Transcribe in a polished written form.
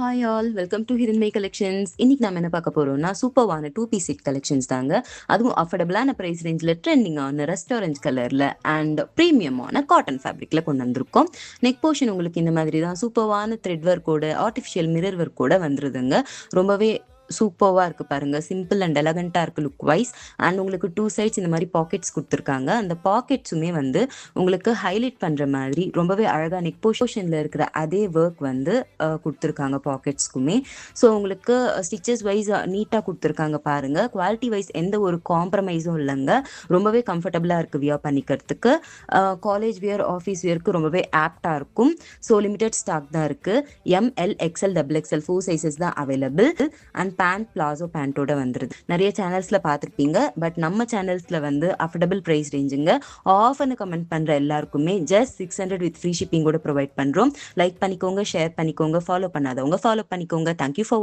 Hi all, welcome to hidden my collections. இன்னைக்கு நம்ம என்ன பார்க்க போறோம்னா சூப்பர்வான 2 பீஸ் செட் கலெக்ஷன்ஸ் தாங்க. அதுவும் அஃபோர்டபுளான பிரைஸ் ரேஞ்சில் ட்ரெண்டிங்கான ரெஸ்டாரண்ட் கலர்ல அண்ட் ப்ரீமியமான காட்டன் ஃபேப்ரிக்ல கொண்டு வந்திருக்கோம். நெக் போர்ஷன் உங்களுக்கு இந்த மாதிரி தான் சூப்பர்வான த்ரெட் ஒர்க்கோட ஆர்டிஃபிஷியல் மிரர் ஒர்க்கோட வந்துருதுங்க. ரொம்பவே சூப்பர்வா இருக்கு பாருங்க. சிம்பிள் அண்ட் எலகண்டா இருக்கு லுக் வைஸ். அண்ட் உங்களுக்கு 2 சைட்ஸ் இந்த மாதிரி பாக்கெட்ஸ் கொடுத்துருக்காங்க. அந்த பாக்கெட்ஸுமே வந்து உங்களுக்கு ஹைலைட் பண்ற மாதிரி ரொம்பவே அழகா நெக் போர்ஷன்ல இருக்கிற அதே ஒர்க் வந்து கொடுத்துருக்காங்க பாக்கெட்ஸ்க்குமே. ஸோ உங்களுக்கு ஸ்டிச்சஸ் வைஸ் நீட்டாக கொடுத்துருக்காங்க பாருங்க. குவாலிட்டி வைஸ் எந்த ஒரு காம்ப்ரமைஸும் இல்லைங்க. ரொம்பவே கம்ஃபர்டபுளாக இருக்கு வியர் பண்ணிக்கிறதுக்கு. காலேஜ் வியர், ஆஃபீஸ் வியருக்கு ரொம்பவே ஆப்டா இருக்கும். ஸோ லிமிடெட் ஸ்டாக் தான் இருக்கு. ML, XL, XXL 4 சைசஸ் தான் அவைலபிள். அண்ட் பேண்ட், பிளாசோ பேண்டோட வந்துருது. நிறைய சேனல்ஸ்ல பார்த்துருப்பீங்க. பட் நம்ம சேனல்ஸ்ல வந்து அஃபோர்டபுள் ப்ரைஸ் ரேஞ்சுங்க. ஆஃபர்னு கமெண்ட் பண்ற எல்லாருக்குமே ஜஸ்ட் 600 வித் ஃப்ரீ ஷிப்பிங்கோட ப்ரொவைட் பண்றோம். லைக் பண்ணிக்கோங்க, ஷேர் பண்ணிக்கோங்க, ஃபாலோ பண்ணாதவங்க ஃபாலோ பண்ணிக்கோங்க. Thank you for